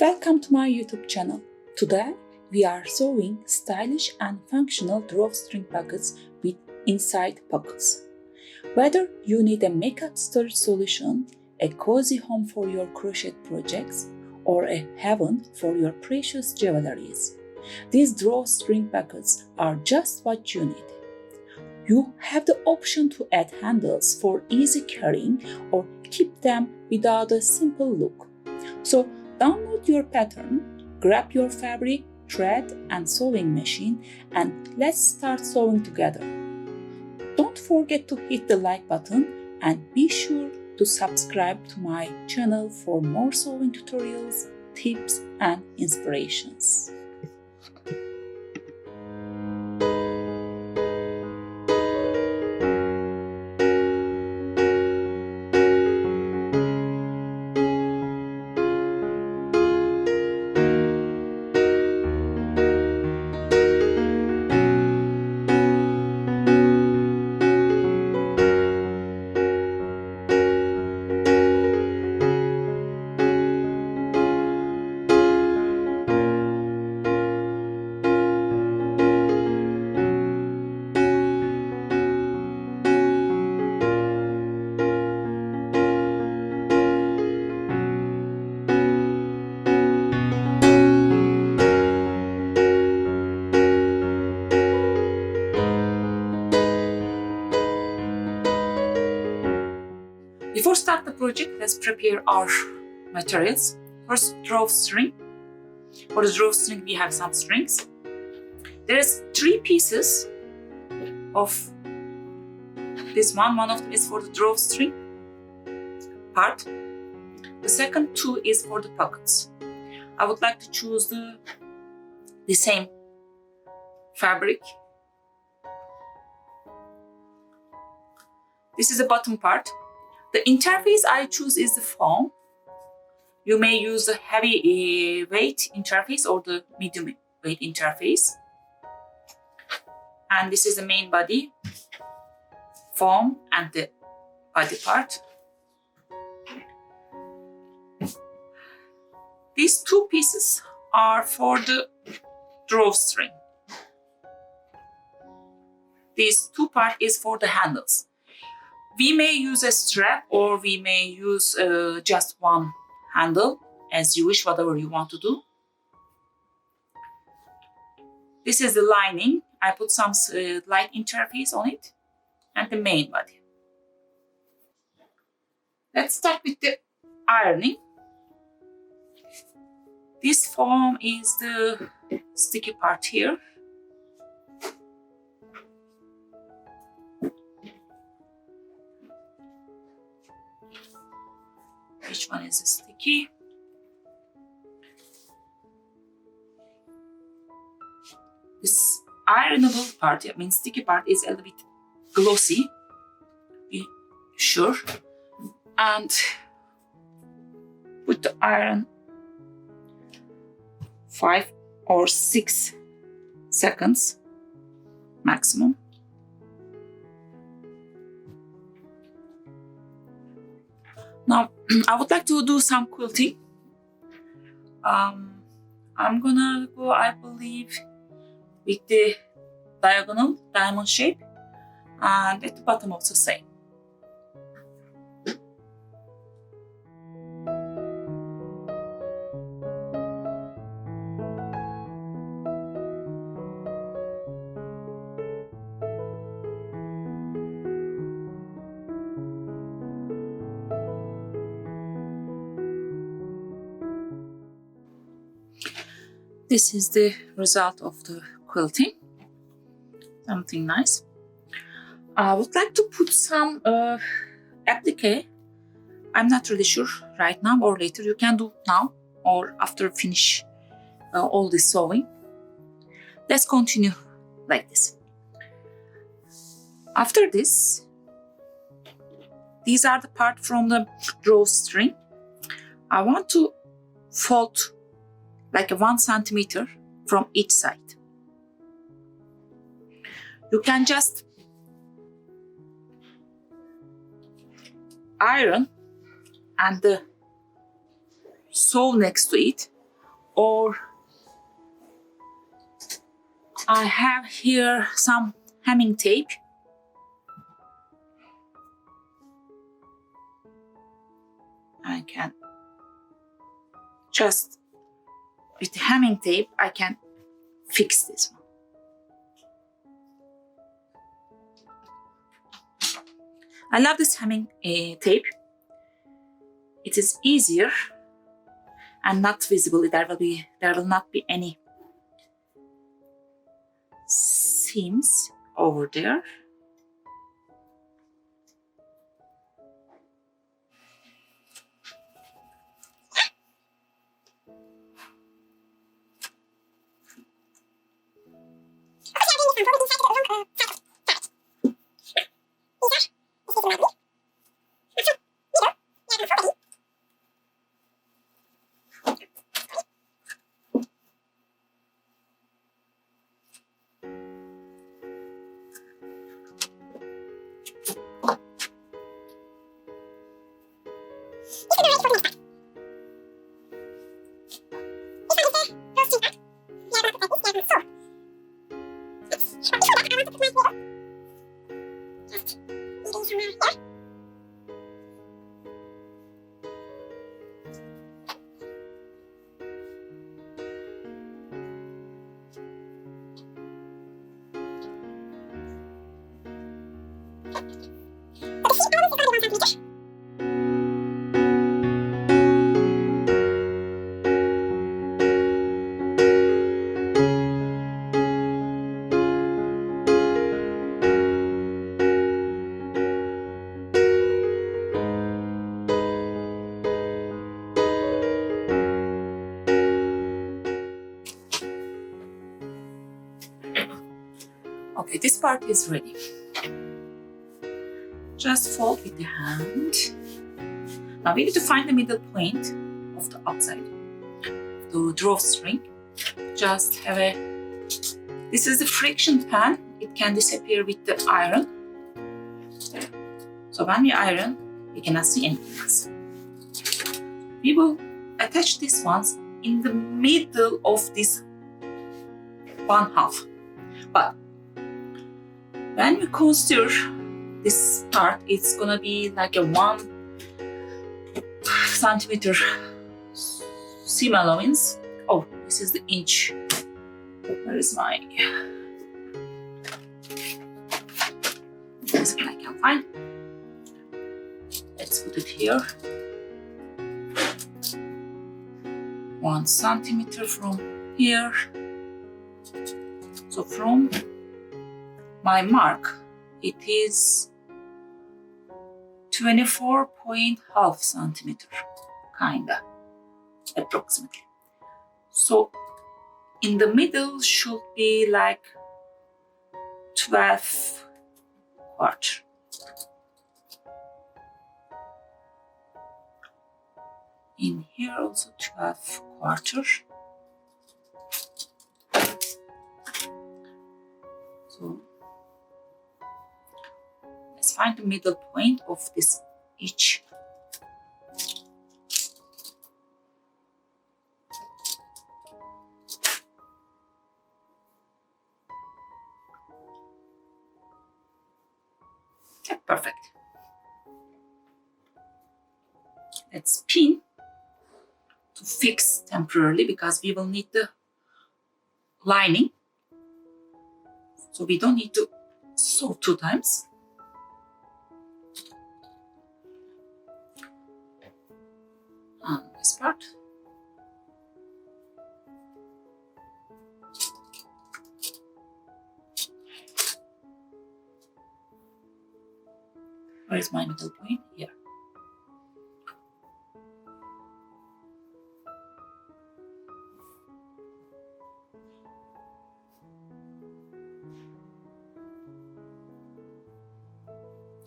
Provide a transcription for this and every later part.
Welcome to my YouTube channel. Today we are sewing stylish and functional drawstring buckets with inside pockets. Whether you need a makeup storage solution, a cozy home for your crochet projects, or a haven for your precious jewelries, these drawstring buckets are just what you need. You have the option to add handles for easy carrying or keep them without a simple look. So download your pattern, grab your fabric, thread and sewing machine, and let's start sewing together. Don't forget to hit the like button and be sure to subscribe to my channel for more sewing tutorials, tips and inspirations. Before start the project, let's prepare our materials. First, drawstring. For the drawstring, we have some strings. There is 3 pieces of this one. One of them is for the drawstring part. The second 2 is for the pockets. I would like to choose the same fabric. This is the bottom part. The interface I choose is the foam. You may use the heavy weight interface or the medium weight interface. And this is the main body, foam and the body part. These 2 pieces are for the drawstring. These 2 parts is for the handles. We may use a strap or we may use just one handle, as you wish, whatever you want to do. This is the lining. I put some light interface on it and the main body. Let's start with the ironing. This foam is the sticky part here. Which one is sticky? This ironable part, I mean sticky part, is a little bit glossy, be sure. And put the iron 5 or 6 seconds maximum. Now, I would like to do some quilting. I'm gonna go, I believe, with the diagonal diamond shape and at the bottom also same. This is the result of the quilting. Something nice. I would like to put some appliqué. I'm not really sure right now or later. You can do now or after finish all this sewing. Let's continue like this. After this, these are the part from the drawstring. I want to fold like 1 centimeter from each side. You can just iron and sew next to it or I have here some hemming tape. I can just, with the hemming tape, I can fix this one. I love this hemming tape. It is easier and not visible. There will not be any seams over there. Okay, this part is ready. Just fold with the hand. Now we need to find the middle point of the outside, the drawstring. Just have a, this is the friction pan. It can disappear with the iron. So when we iron, we cannot see anything else. We will attach these ones in the middle of this one half. But when we consider this part, it's gonna be like a 1 centimeter seam allowance. Oh, this is the inch. Where is my? This one I can find. Let's put it here. 1 centimeter from here. So from my mark, it is 24.5 centimeter, kinda, approximately. So in the middle should be like 12 quarter. In here also 12 quarter. So let's find the middle point of this each. Okay, perfect. Let's pin to fix temporarily because we will need the lining. So we don't need to sew 2 times. And this part. Where is my middle point? Here.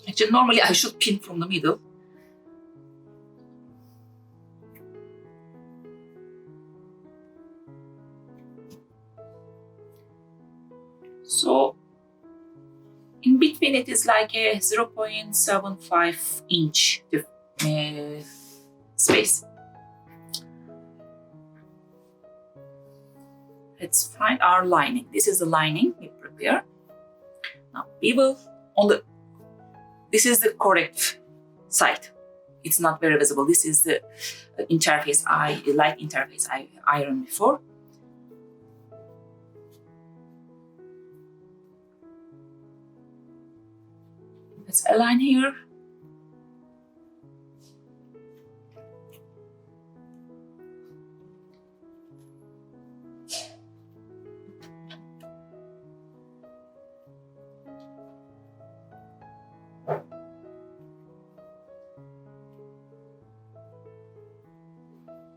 Actually, normally I should pin from the middle. So in between it is like a 0.75 inch space. let's find our lining. This is the lining we prepare. Now we will this is the correct side. It's not very visible. This is the interface light interface I ironed before. Let's align here.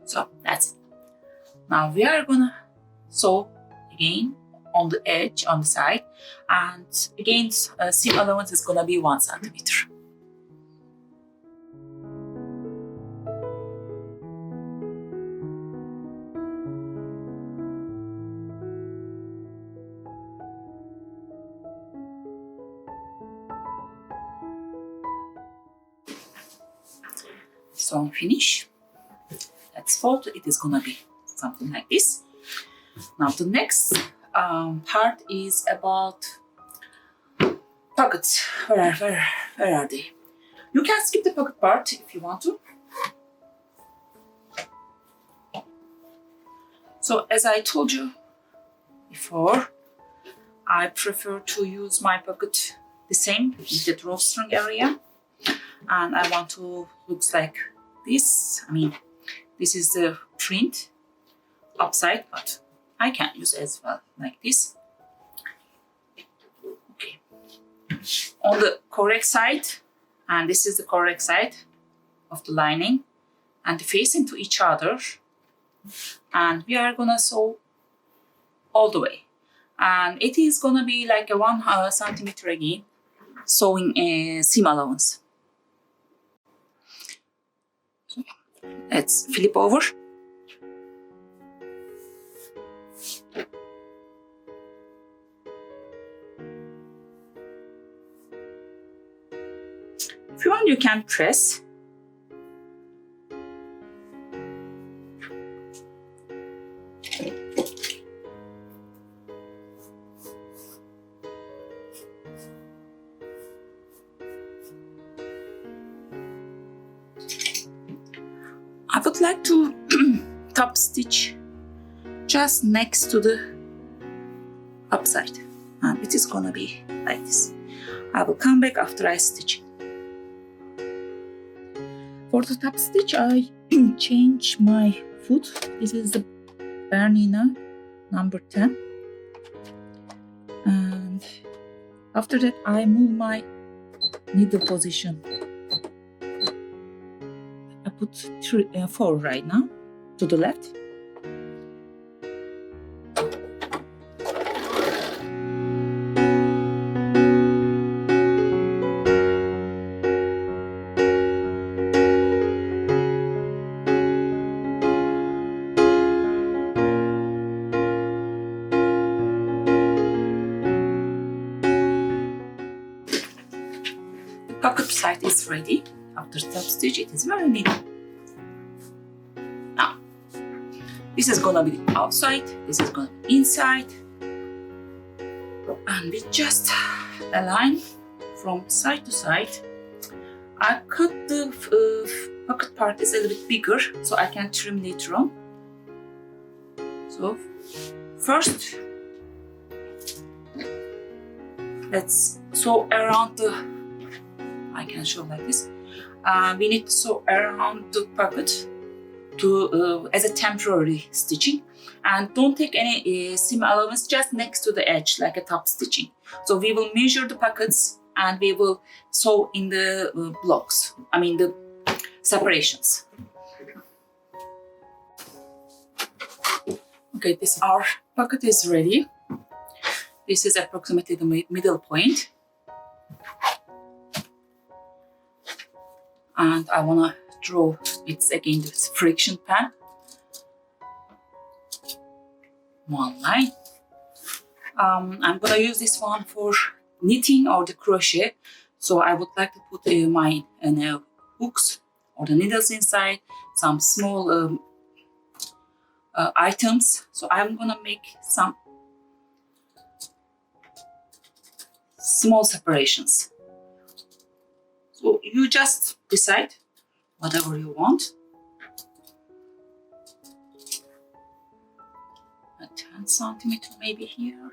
So that's it. Now we are gonna sew again on the edge, on the side, and again seam allowance is gonna be 1 centimeter. So I'm finished. Let's fold. It is gonna be something like this. Now the next part is about pockets. Where are they? You can skip the pocket part if you want to. So as I told you before, I prefer to use my pocket the same with the drawstring area, and I want to looks like this. I mean, this is the print upside, but I can use as well like this. Okay, on the correct side, and this is the correct side of the lining, and facing to each other, and we are gonna sew all the way, and it is gonna be like a 1 centimeter again, sewing a seam allowance. So let's flip over. If you want, you can press. I would like to top stitch just next to the upside, and it is gonna be like this. I will come back after I stitch. For the top stitch, I change my foot. This is the Bernina number 10, and after that I move my needle position. I put 4 right now to the left. Pocket side is ready. After top stitch, it is very neat. Now, this is gonna be the outside, this is gonna be inside, and we just align from side to side. I cut the pocket part is a little bit bigger, so I can trim later on. So first, let's sew around the. I can show like this. We need to sew around the pocket to as a temporary stitching, and don't take any seam allowance just next to the edge like a top stitching. So we will measure the pockets and we will sew in the blocks. I mean the separations. Okay, this our pocket is ready. This is approximately the middle point. And I want to draw, it's again this friction pen. One line. I'm going to use this one for knitting or the crochet. So I would like to put my hooks or the needles inside, some small items. So I'm gonna make some small separations. So you just decide whatever you want. A 10 centimeter maybe here.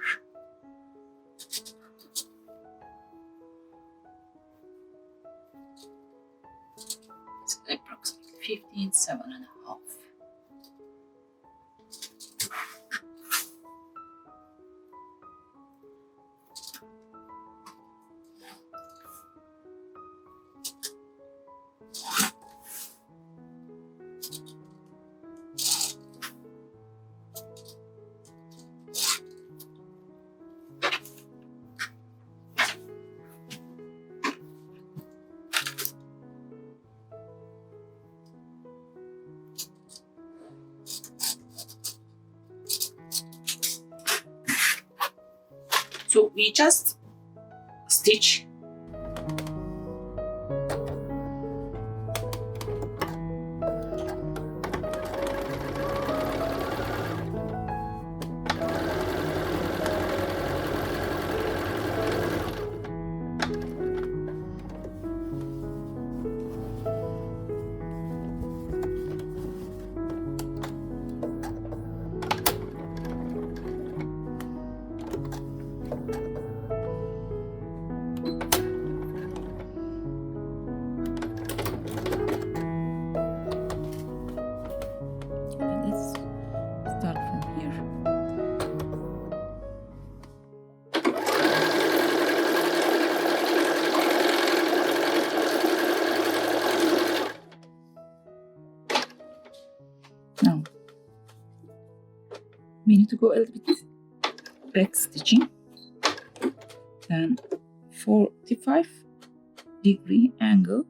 It's approximately 15, 7.5. So we just stitch. Now we need to go a little bit back stitching, then 45-degree angle,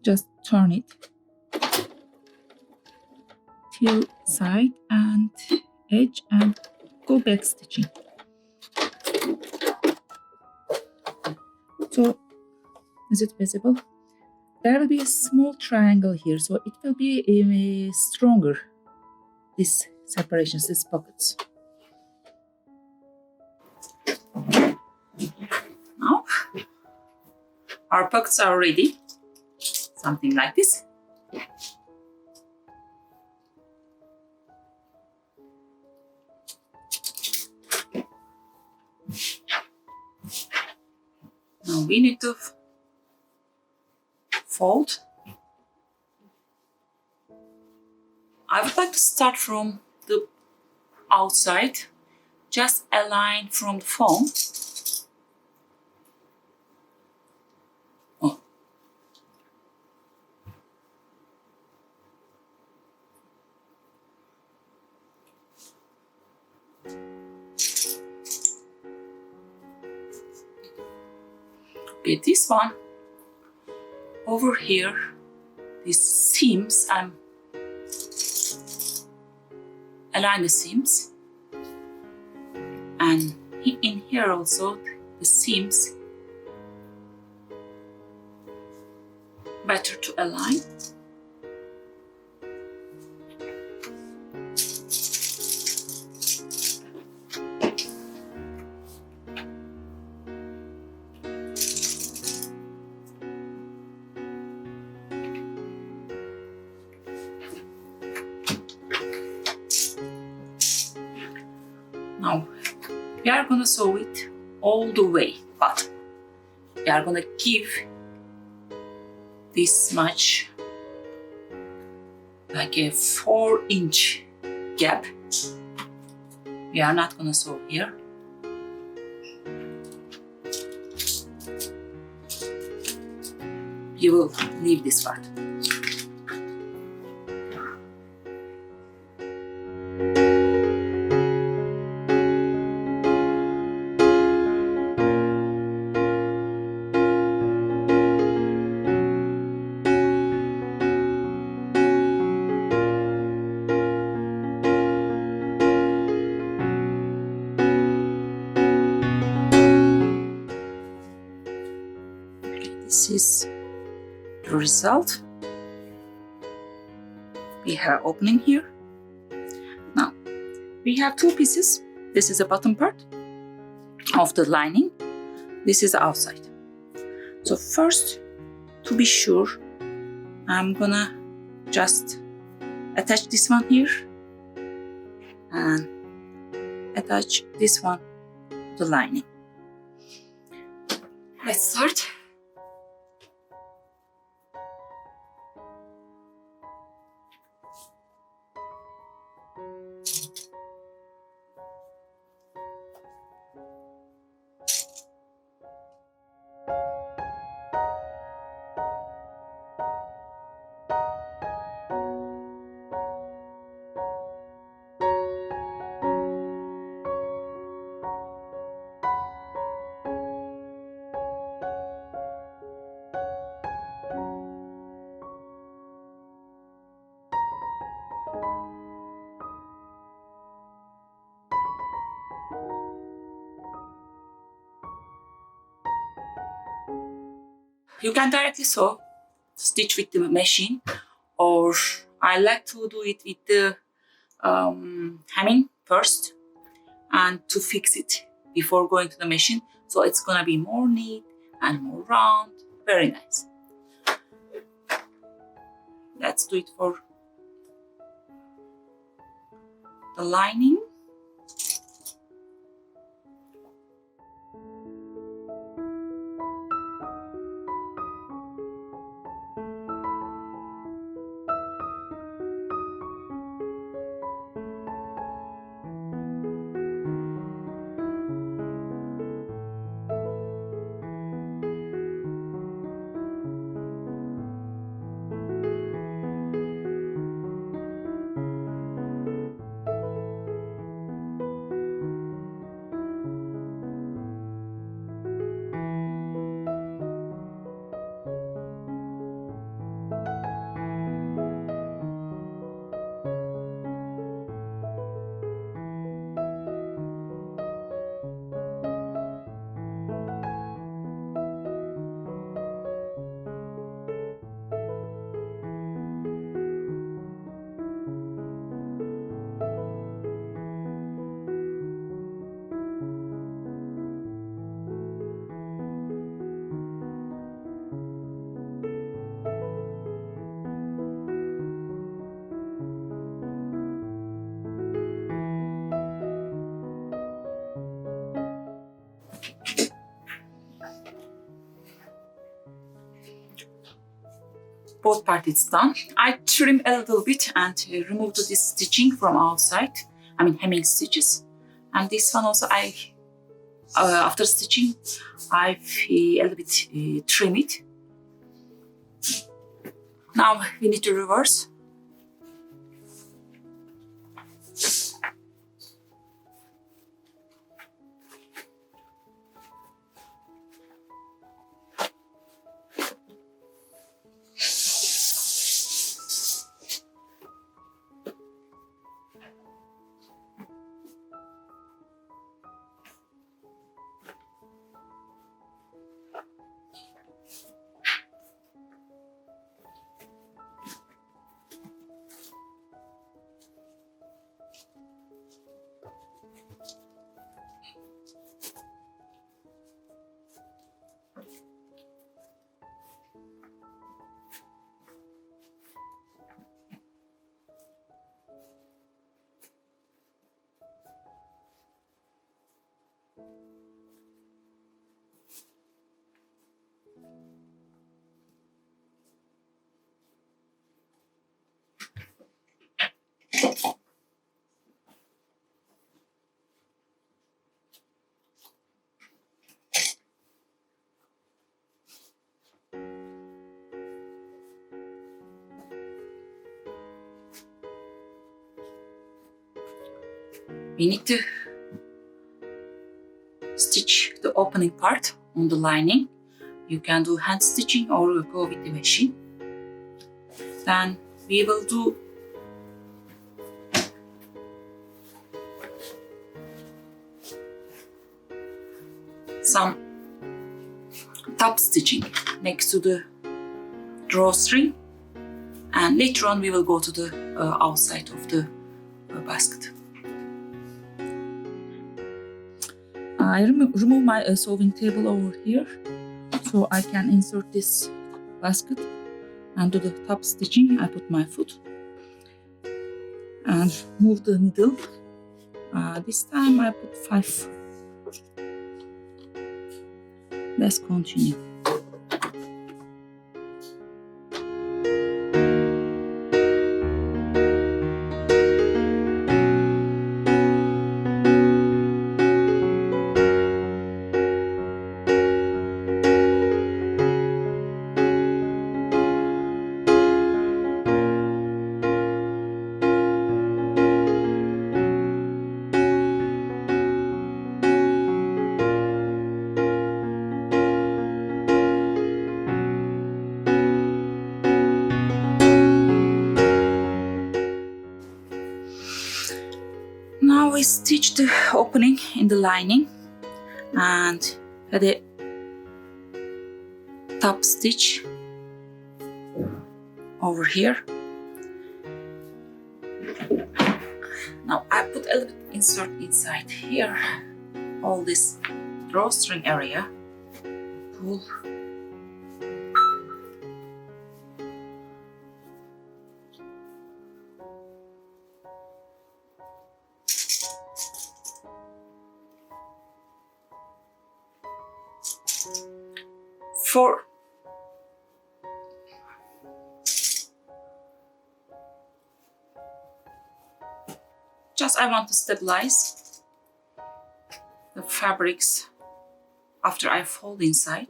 just turn it till side and edge and go back stitching. So is it visible? There will be a small triangle here, so it will be stronger, these separations, these pockets. Now our pockets are ready, something like this. Now we need to fold. I would like to start from the outside, just a line from the foam. Oh. Okay, this one over here, these seams, I'm align the seams, and in here also the seams better to align. Now we are gonna sew it all the way, but we are gonna give this much, like a 4-inch gap. We are not gonna sew here. You will leave this part. This is the result. we have opening here. Now we have two pieces. This is the bottom part of the lining. This is the outside. So first, to be sure, I'm gonna just attach this one here and attach this one to the lining. Let's start. You can directly stitch with the machine, or I like to do it with the hemming first and to fix it before going to the machine. So it's gonna be more neat and more round, very nice. Let's do it for the lining. Both parts done. I trim a little bit and remove this stitching from outside. I mean hemming stitches. And this one also after stitching, I a little bit trim it. Now we need to reverse. We need to stitch the opening part on the lining. You can do hand stitching or go with the machine. Then we will do some top stitching next to the drawstring and later on we will go to the outside of the basket. I remove my sewing table over here so I can insert this basket and do the top stitching. I put my foot and move the needle. This time I put 5. Let's continue. Now we stitch the opening in the lining and add a top stitch over here. Now I put a little bit insert inside here, all this drawstring area. Pull. For just I want to stabilize the fabrics after I fold inside.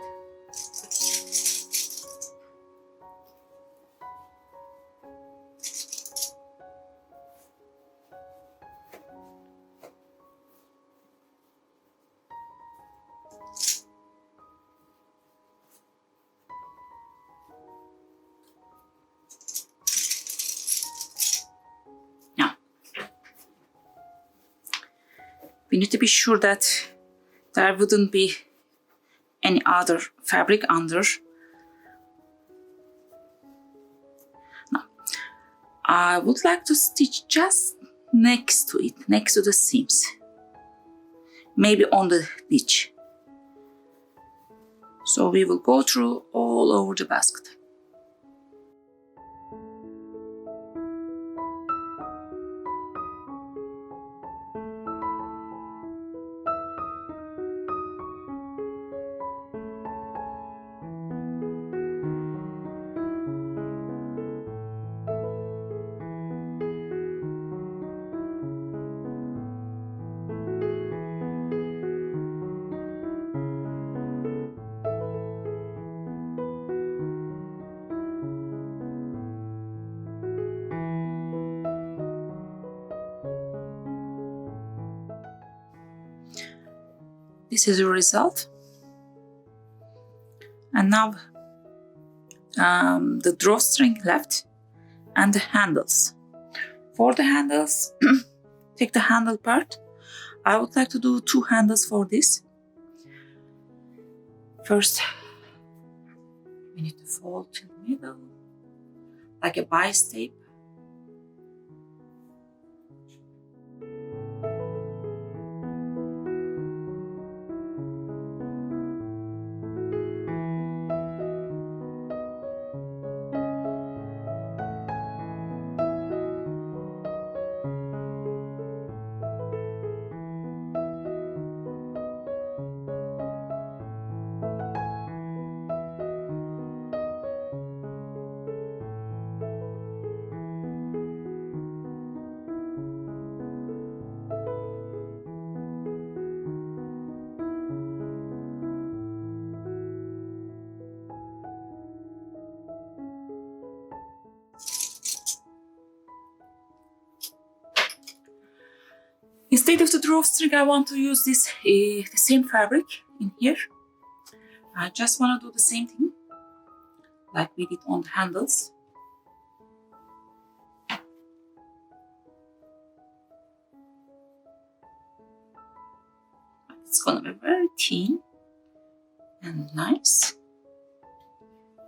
We need to be sure that there wouldn't be any other fabric under. Now, I would like to stitch just next to it, next to the seams. Maybe on the ditch. So we will go through all over the basket. This is the result. And now the drawstring left and the handles. For the handles, take the handle part. I would like to do 2 handles for this. First, we need to fold in the middle, like a bias tape. Instead of the drawstring, I want to use this the same fabric in here. I just want to do the same thing like we did on the handles. It's gonna be very thin and nice.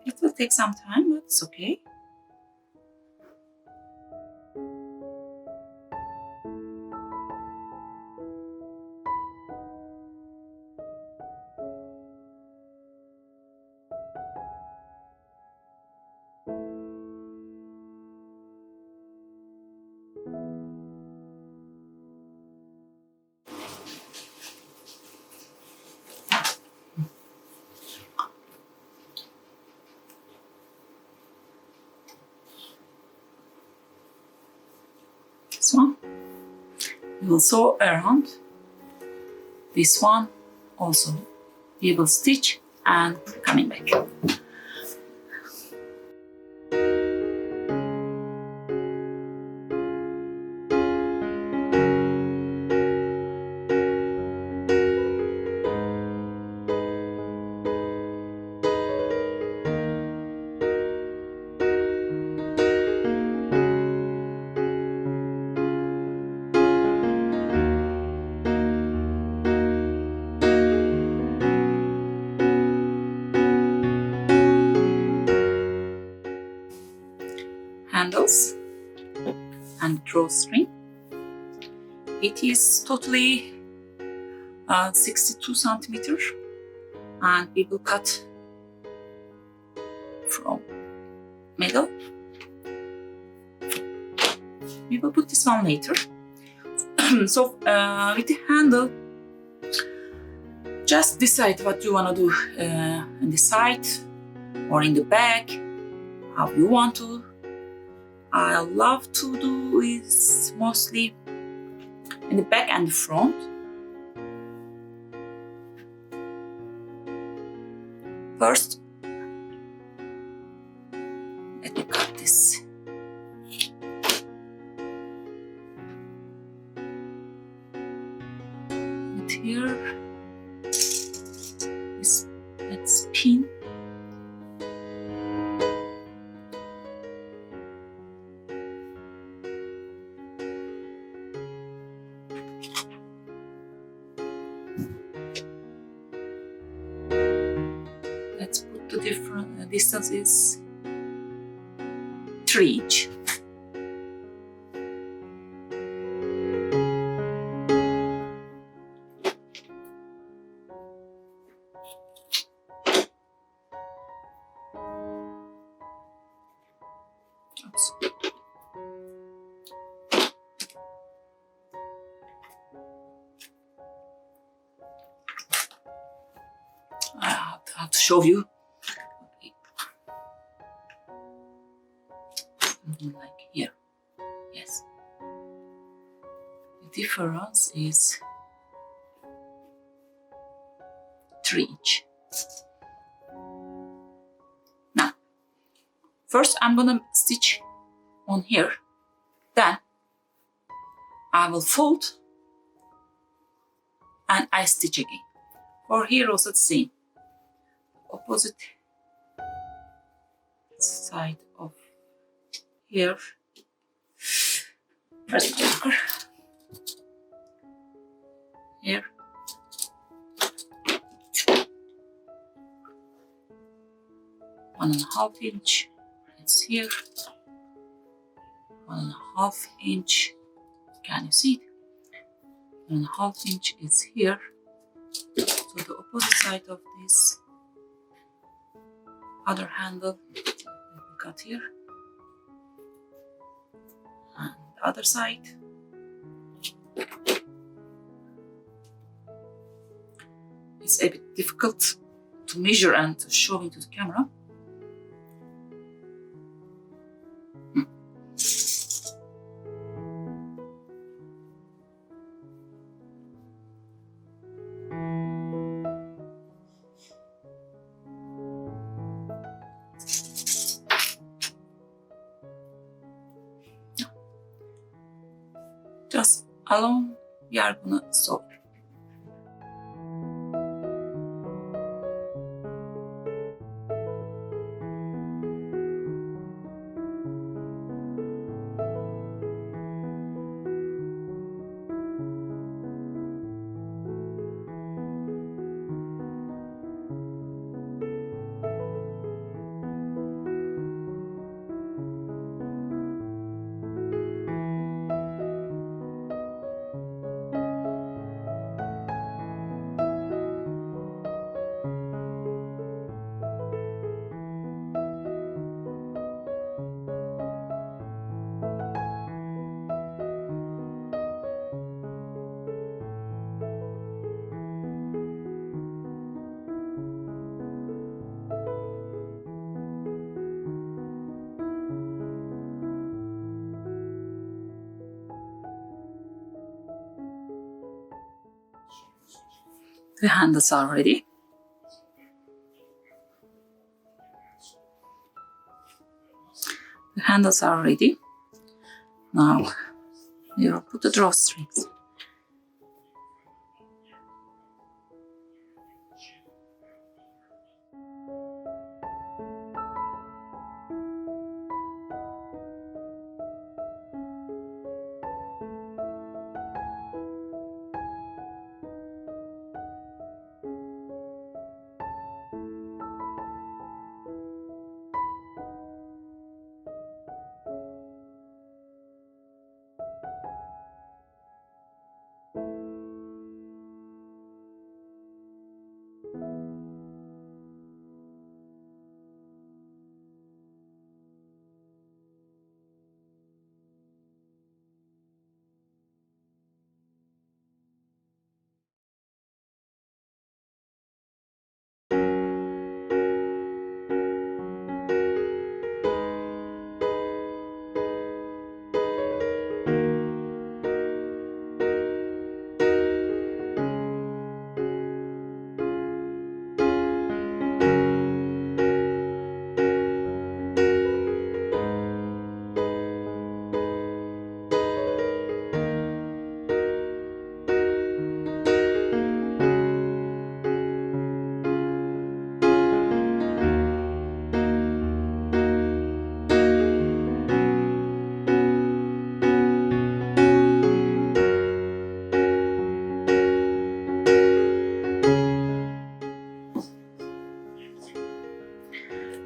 It will take some time, but it's okay. We will sew around this one also. We will stitch and coming back. Handles and drawstring. It is totally 62 centimeters, and we will cut from middle. We will put this one later. So with the handle, just decide what you want to do in the side or in the back, how you want to. I love to do is mostly in the back and the front. First, let me cut this. And here, let's pin. Let's put the different distance is 3 inch. Oops. I have to show you. Like here. Yes. The difference is 3 inch. Now, first I'm gonna stitch on here. Then I will fold and I stitch again. For here also the same. Opposite side of here. First marker. Here. One and a half inch. It's here. 1.5 inch. Can you see it? 1.5 inch is here. So the opposite side of this other handle we got here, and the other side. It's a bit difficult to measure and to show into the camera. Just along, we are gonna sew. The handles are ready. The handles are ready. Now we will put the drawstrings.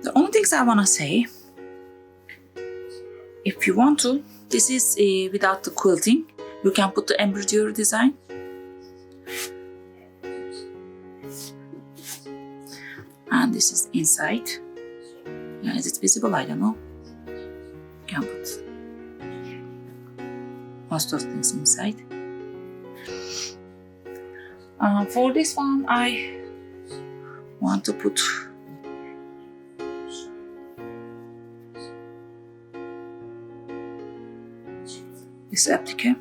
The only things I want to say, if you want to, this is without the quilting. You can put the embroidery design. And this is inside. Yeah, is it visible? I don't know. You can put most of things inside. For this one, I want to put this appliqué.